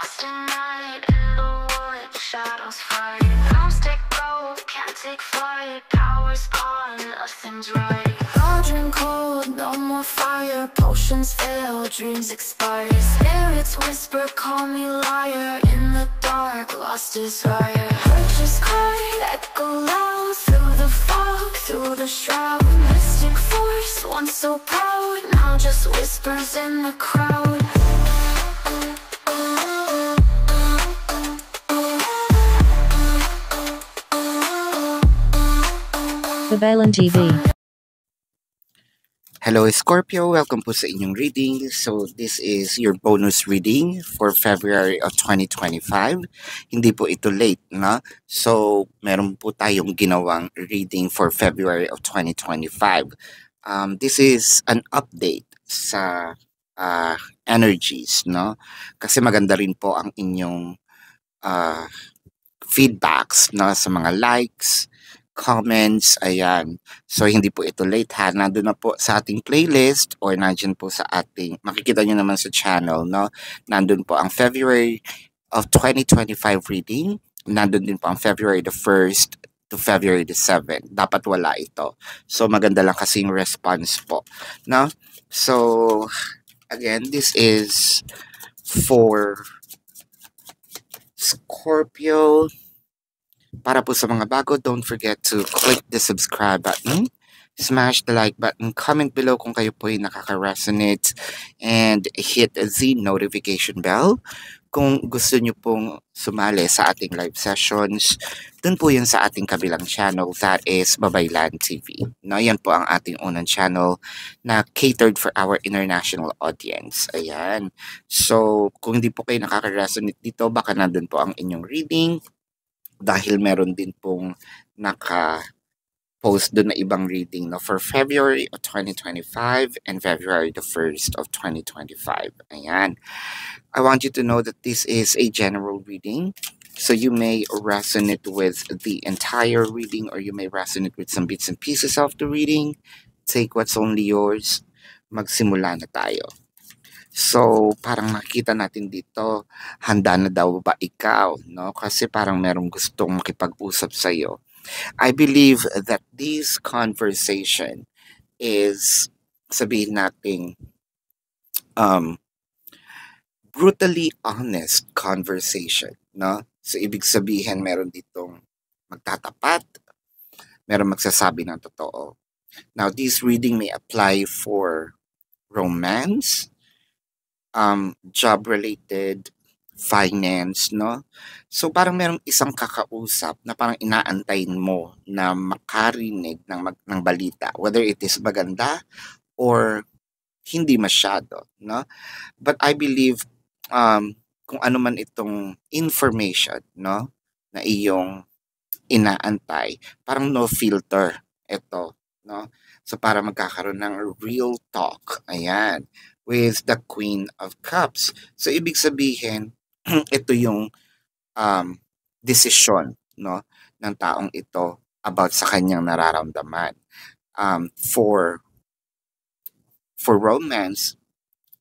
lost in night, in the wood, shadows fight. Bounce take gold, can't take flight. Power's gone, nothing's right. Cauldron cold, no more fire. Potions fail, dreams expire. Spirits whisper, call me liar. In the dark, lost desire. Purchase cry, echo loud. Through the fog, through the shroud. Mystic force, once so proud, now just whispers in the crowd. Babalan TV. Hello Scorpio, welcome po sa inyong reading. So this is your bonus reading for February of 2025. Hindi po ito late, na? So meron po tayong ginawang reading for February of 2025. This is an update sa energies, no? Kasi maganda rin po ang inyong feedbacks, no, sa mga likes, comments, ayan. So, hindi po ito late ha. Nandun na po sa ating playlist or nandyan po sa ating, makikita nyo naman sa channel, no? Nandun po ang February of 2025 reading. Nandun din po ang February the 1st to February the 7th. Dapat wala ito. So, maganda lang kasing response po, no? So, again, this is for Scorpio. Para po sa mga bago, don't forget to click the subscribe button, smash the like button, comment below kung kayo po ay nakaka-resonate, and hit the notification bell. Kung gusto nyo pong sumali sa ating live sessions, dun po yun sa ating kabilang channel, that is Babaylan TV. No, yan po ang ating unang channel na catered for our international audience. Ayan. So, kung hindi po kayo nakaka-resonate dito, baka nandun po ang inyong reading. Dahil meron din pong naka-post doon na ibang reading, no, for February of 2025 and February the 1st of 2025. Ayan. I want you to know that this is a general reading. So you may resonate with the entire reading or you may resonate with some bits and pieces of the reading. Take what's only yours. Magsimula na tayo. So, parang nakita natin dito, handa na daw ba ikaw, no? Kasi parang merong gustong makipag-usap sa'yo. I believe that this conversation is, sabihin natin, brutally honest conversation, no? So, ibig sabihin, meron ditong magtatapat, meron magsasabi ng totoo. Now, this reading may apply for romance, job-related, finance, no? So, parang merong isang kakausap na parang inaantayin mo na makarinig ng balita, whether it is maganda or hindi masyado, no? But I believe, kung ano man itong information, no, na iyong inaantay, parang no filter ito, no? So, para magkakaroon ng real talk, ayan, with the Queen of Cups. So, ibig sabihin, ito yung decision, no, ng taong ito about sa kanyang nararamdaman. For romance,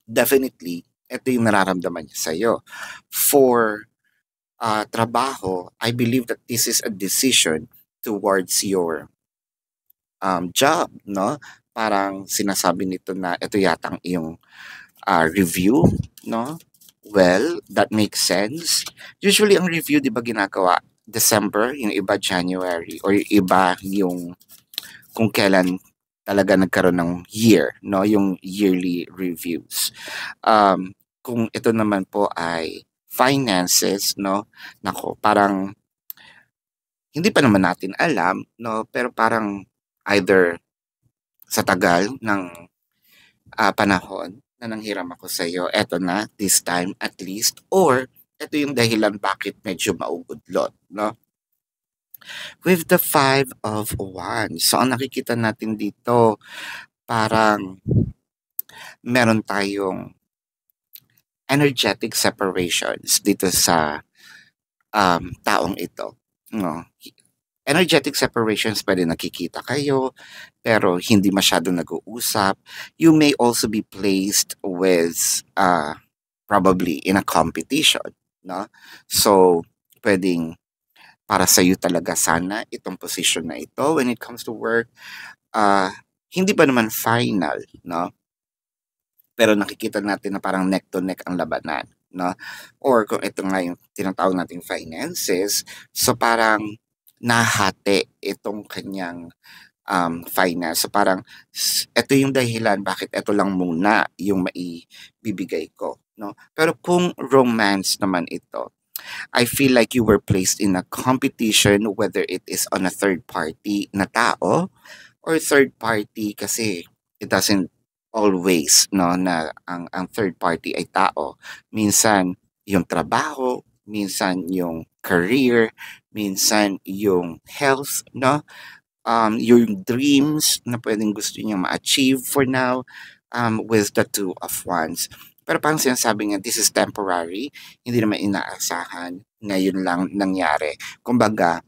definitely, ito yung nararamdaman niya sa'yo. For trabaho, I believe that this is a decision towards your job, no? Parang sinasabi nito na ito yatang iyong review, no? Well, that makes sense. Usually, ang review, di ba ginagawa December, yung iba January, or yung iba yung kung kailan talaga nagkaroon ng year, no? Yung yearly reviews. Kung ito naman po ay finances, no? Nako, parang hindi pa naman natin alam, no? Pero parang either sa tagal ng panahon na nanghiram ako sa iyo, eto na, this time at least, or ito yung dahilan bakit medyo maugudlot, no? With the 5 of Wands, so ang nakikita natin dito, parang meron tayong energetic separations dito sa taong ito, no? Energetic separations, pwede nakikita kayo, pero hindi masyado nag-uusap. You may also be placed with probably in a competition, no? So, pwedeng para sa'yo talaga sana itong position na ito when it comes to work. Ah, hindi pa naman final, no? Pero nakikita natin na parang neck to neck ang labanan, no? Or kung ito nga yung tinatawag nating finances, so parang nahati itong kanyang finance. So parang ito yung dahilan bakit ito lang muna yung maibibigay ko, no? Pero kung romance naman ito, I feel like you were placed in a competition, whether it is on a third party na tao or third party kasi it doesn't always, no, na ang third party ay tao. Minsan yung trabaho, minsan yung career, minsan yung health, no? Yung dreams na pwedeng gusto niya ma-achieve for now, with the two of wands. Pero parang sinasabi niya, this is temporary, hindi naman inaasahan, ngayon lang nangyari. Kumbaga,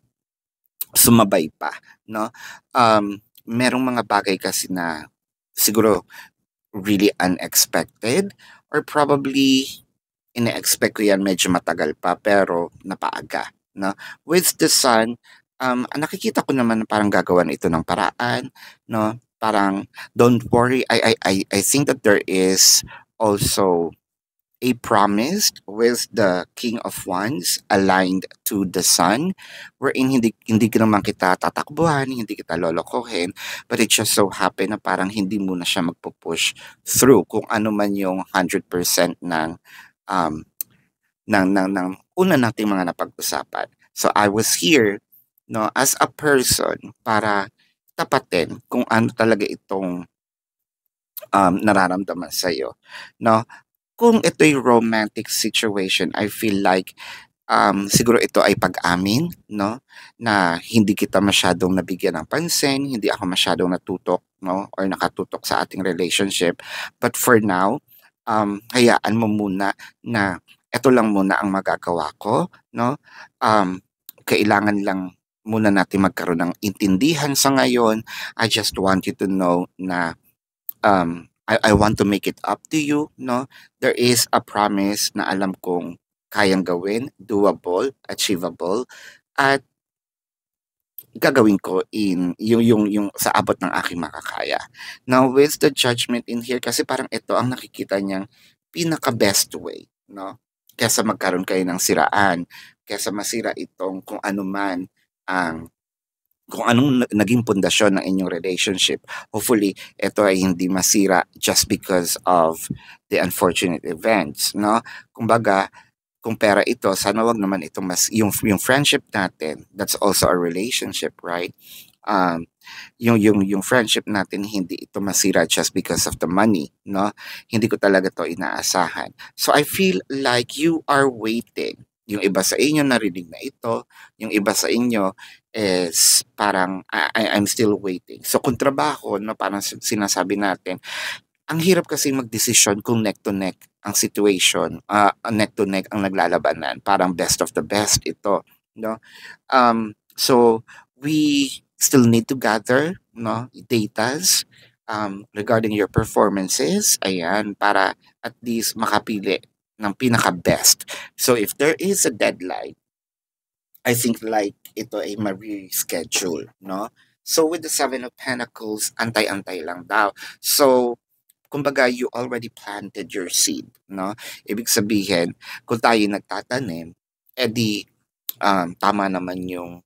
sumabay pa, no? Merong mga bagay kasi na siguro really unexpected or probably ine-expect ko yan medyo matagal pa pero napaaga, no? With the sun, nakikita ko naman na parang gagawan ito ng paraan, no? Parang don't worry. I think that there is also a promise with the King of Wands aligned to the Sun, wherein hindi ka naman kita tatakbuhan, hindi kita lolokohin, but it just so happen na parang hindi mo na siya magpo-push through kung ano man yung 100% um, ng una nating mga napag-usapan. So I was here, no, as a person para tapatin kung ano talaga itong nararamdaman sa'yo, no? Kung ito'y romantic situation, I feel like siguro ito ay pag-amin, no? Na hindi kita masyadong nabigyan ng pansin, hindi ako masyadong natutok, no? Or nakatutok sa ating relationship. But for now, hayaan mo muna na ito lang muna ang magagawa ko, no? Kailangan lang muna natin magkaroon ng intindihan sa ngayon. I just want you to know na I want to make it up to you, no? There is a promise na alam kong kayang gawin, doable, achievable, at gagawin ko in yung sa abot ng aking makakaya. Now, with the judgment in here, kasi parang ito ang nakikita niyang pinaka-best way, no? Kesa magkaroon kayo ng siraan, kesa masira itong kung ano man ang kung anong naging pundasyon ng inyong relationship. Hopefully, ito ay hindi masira just because of the unfortunate events, no? Kumbaga, kung pera ito, sana wag naman itong yung friendship natin, that's also a relationship, right? Um, yung friendship natin, hindi ito masira just because of the money, no? Hindi ko talaga to inaasahan. So I feel like you are waiting. Yung iba sa inyo narinig na ito, yung iba sa inyo is parang I'm still waiting. So kung trabaho, no, parang sinasabi natin, ang hirap kasi magdesisyon kung neck to neck ang situation, neck to neck ang naglalabanan, parang best of the best ito, no? So we still need to gather, no, datas regarding your performances, ayan, para at least makapili ng pinaka-best. So if there is a deadline, I think like ito ay ma-reschedule, no? So with the Seven of Pentacles, antay-antay lang daw. So kumbaga you already planted your seed, no? Ibig sabihin, kung tayo nagtatanim, edi tama naman yung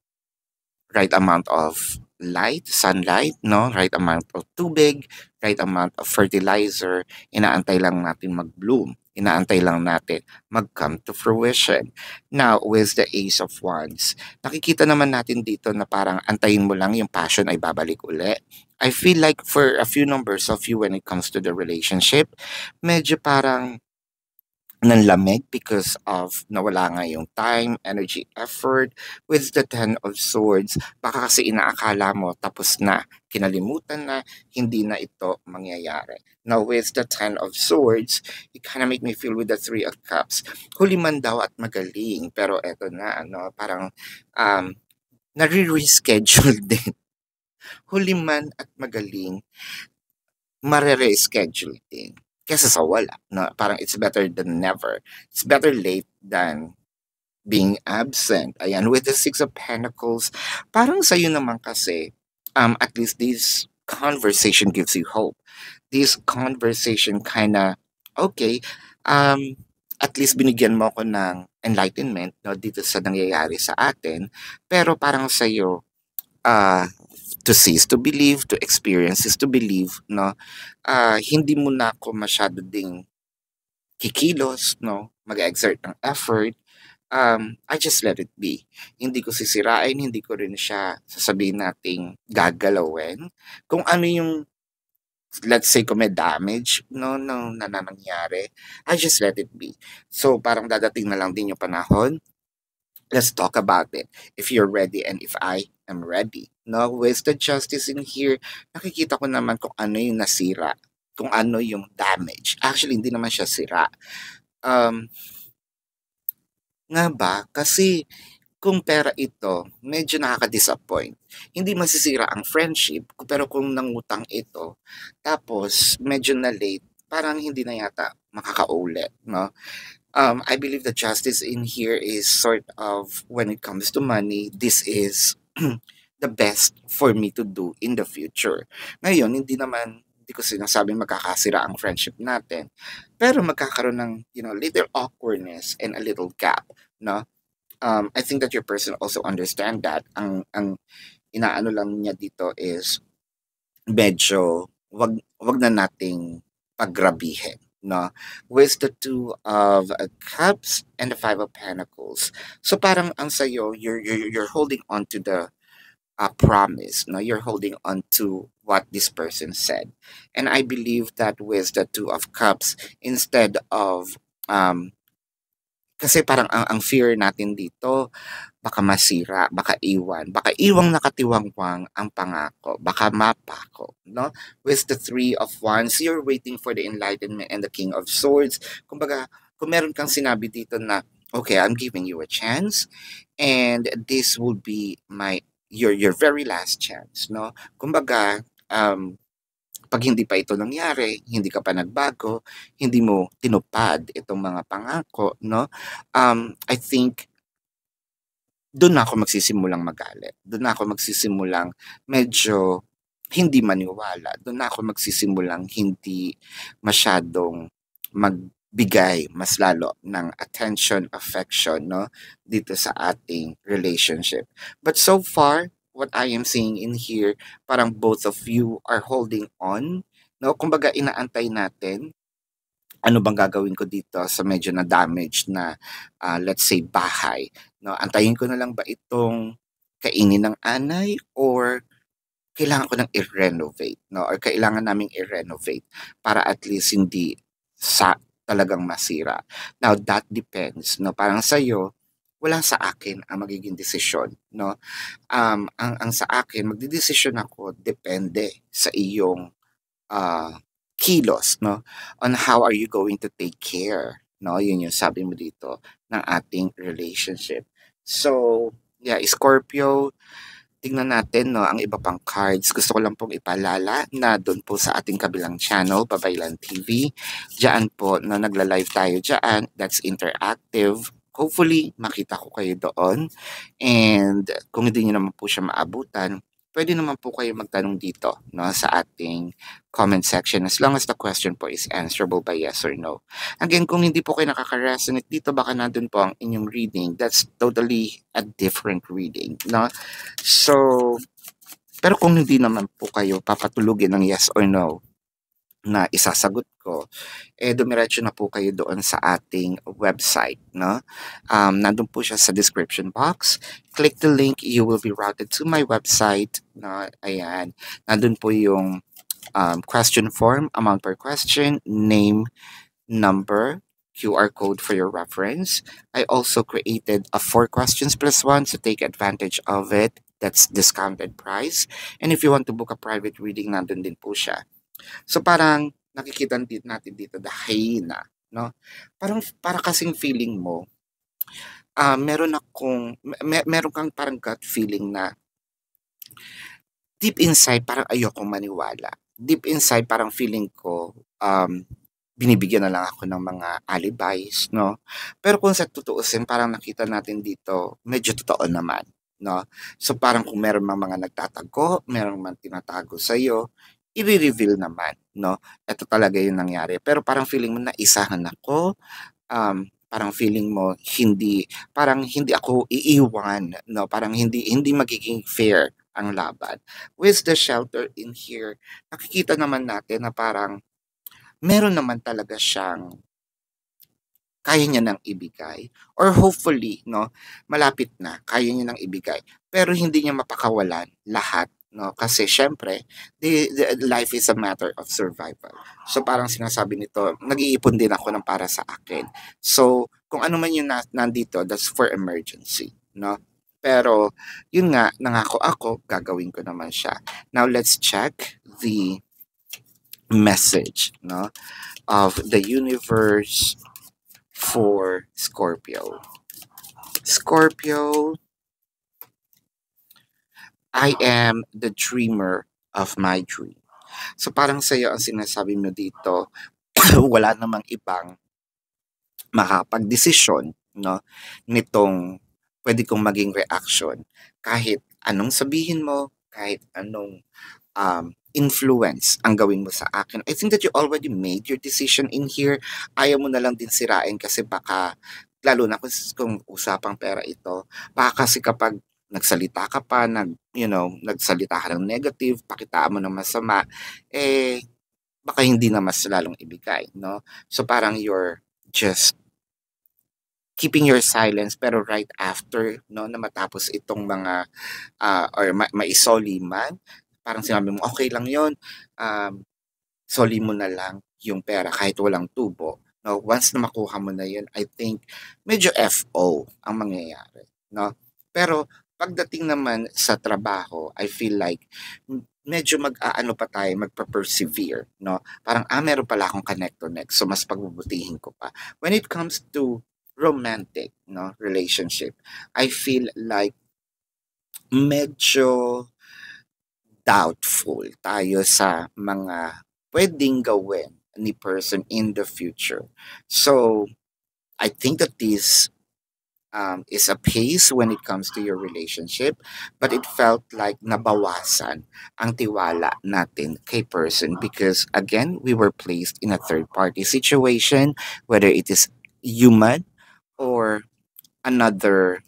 right amount of light, sunlight, no? Right amount of tubig, right amount of fertilizer, inaantay lang natin mag-bloom. Inaantay lang natin mag-come to fruition. Now, with the Ace of Wands, nakikita naman natin dito na parang antayin mo lang yung passion ay babalik uli. I feel like for a few numbers of you when it comes to the relationship, medyo parang nanlamig because of nawala nga yung time, energy, effort. With the Ten of Swords, baka kasi inaakala mo tapos na, kinalimutan na, hindi na ito mangyayari. Now with the Ten of Swords, it kind of make me feel with the Three of Cups. Huli man daw at magaling, pero eto na, ano, parang nare-reschedule din. Huli man at magaling, mare-reschedule din kesa sa wala, no? Parang it's better than never. It's better late than being absent. Ayan, with the Six of Pentacles, parang sa'yo naman kasi, at least this conversation gives you hope. This conversation kinda, okay, um, at least binigyan mo ako ng enlightenment, no, dito sa nangyayari sa atin. Pero parang sa'yo, ah, to see is to believe, to experience is to believe, no? Hindi mo na ako masyado ding kikilos, no? Mag-exert ng effort. I just let it be. Hindi ko sisirain, hindi ko rin siya sasabihin nating gagalawin. Kung ano yung, let's say, kung may damage, no, no, na nangyari, I just let it be. So, parang dadating na lang din yung panahon. Let's talk about it. If you're ready and if I am ready. No, with the justice in here, nakikita ko naman kung ano yung nasira, kung ano yung damage. Actually, hindi naman siya sira. Um, nga ba? Kasi kung pera ito, medyo nakaka-disappoint. Hindi masisira ang friendship, pero kung nangutang ito, tapos medyo na late, parang hindi na yata makakaulit, no? I believe the justice in here is sort of, when it comes to money, this is the best for me to do in the future. Ngayon, hindi ko sinasabing magkakasira ang friendship natin, pero magkakaroon ng, little awkwardness and a little gap, no? I think that your person also understand that. Ang inaano lang niya dito is medyo wag na nating paggrabihin, no? With the Two of Cups and the Five of Pentacles. So parang ang sayo, you're holding on to the promise, no? You're holding on to what this person said. And I believe that with the Two of Cups, instead of kasi parang ang fear natin dito, baka masira, baka iwang nakatiwangwang ang pangako, baka mapako, no? With the Three of Wands, you're waiting for the enlightenment and the King of Swords. Kumbaga, kung meron kang sinabi dito na, okay, I'm giving you a chance, and this will be your very last chance, no? Kumbaga, pag hindi pa ito nangyari, hindi ka pa nagbago, hindi mo tinupad itong mga pangako, no? I think doon na ako magsisimulang magalit. Doon na ako magsisimulang medyo hindi maniwala. Doon na ako magsisimulang hindi masyadong magbigay mas lalo ng attention, affection, no? Dito sa ating relationship. But so far, what I am seeing in here, parang both of you are holding on, no? Kumbaga inaantay natin ano bang gagawin ko dito sa medyo na damage na let's say bahay, no? Antayin ko na lang ba itong kainin ng anay or kailangan ko ng i-renovate, no? Or kailangan naming i-renovate para at least hindi sa talagang masira. Now that depends, no? Parang sa'yo, wala sa akin ang magiging desisyon, no? Ang sa akin, magdidesisyon ako depende sa iyong kilos, no? On how are you going to take care, no? Yun yung sabi mo dito ng ating relationship. So, yeah, Scorpio, tingnan natin, no, ang iba pang cards. Gusto ko lang pong ipaalala na doon po sa ating kabilang channel, Babaylan TV. Diyan po, no, nagla-live tayo diyan. That's interactive. Hopefully, makita ko kayo doon. And kung hindi nyo naman po siya maabutan, pwede naman po kayo magtanong dito, no, sa ating comment section as long as the question po is answerable by yes or no. Again, kung hindi po kayo nakaka-resonate dito, baka nandun po ang inyong reading. That's totally a different reading, no? So, pero kung hindi naman po kayo papatulugin ng yes or no na isasagot ko, dumiretso na po kayo doon sa ating website, no? Nandun po siya sa description box. Click the link, you will be routed to my website, no? Ayan, nandun po yung question form, amount per question, name, number, QR code for your reference. I also created a 4 questions plus 1 to take advantage of it. That's discounted price. And if you want to book a private reading, nandun din po siya. So parang nakikita natin dito the hyena, no? Para kasing feeling mo, meron kang parang gut feeling na deep inside parang ayokong maniwala. Deep inside parang feeling ko binibigyan na lang ako ng mga alibis, no? Pero kung sa tutuusin, parang nakita natin dito, medyo totoo naman, no? So parang kung meron mang mga nagtatago, meron man tinatago sa'yo, i-reveal naman, no? Ito talaga yung nangyari. Pero parang feeling mo na isahan ako, parang feeling mo parang hindi ako iiwan, no? Parang hindi magiging fair ang laban. With the shelter in here, nakikita naman natin na parang meron naman talaga siyang kaya niya nang ibigay or hopefully 'no, malapit na kaya niya nang ibigay. Pero hindi niya mapakawalan lahat 'no, kasi siyempre the life is a matter of survival. So, parang sinasabi nito, nag-iipon din ako ng para sa akin. So, kung ano man yung nandito, that's for emergency 'no. Pero yun nga, nangako ako, gagawin ko naman siya. Now let's check the message 'no, of the universe for Scorpio. Scorpio, I am the dreamer of my dream. So parang sa'yo ang sinasabi mo dito, wala namang ibang makapagdesisyon, no, nitong pwede kong maging reaction. Kahit anong sabihin mo, kahit anong influence ang gawin mo sa akin. I think that you already made your decision in here. Ayaw mo na lang din sirain kasi baka, lalo na kung usapang pera ito, baka kasi kapag nagsalita ka pa, nagsalita ka ng negative, pakitaan mo ng masama, eh, baka hindi na mas lalong ibigay, no? So parang you're just keeping your silence pero right after no na matapos itong mga or maisoli man, parang sinabi mo, okay lang yon, soli mo na lang yung pera kahit walang tubo. No, once na makuha mo na yun, I think medyo FO ang mangyayari. No? Pero pagdating naman sa trabaho, I feel like medyo mag-aano pa tayo, magpa-persevere. No? Parang, meron pala akong connect to next. So, mas pagbubutihin ko pa. When it comes to romantic relationship, I feel like medyo doubtful tayo sa mga pwedeng gawin ni person in the future. So, I think that this is a pace when it comes to your relationship, but it felt like nabawasan ang tiwala natin kay person because again, we were placed in a third party situation, whether it is human or another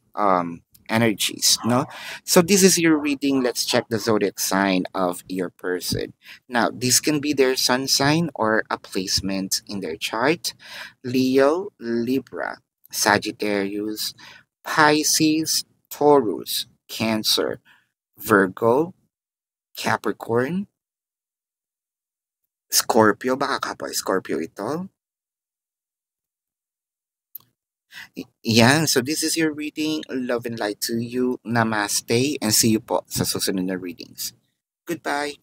energies, no? So this is your reading. Let's check the zodiac sign of your person. Now, this can be their sun sign or a placement in their chart. Leo, Libra, Sagittarius, Pisces, Taurus, Cancer, Virgo, Capricorn, Scorpio, baka kapwa Scorpio ito. Yan, so this is your reading. Love and light to you. Namaste and see you po sa susunod na readings. Goodbye.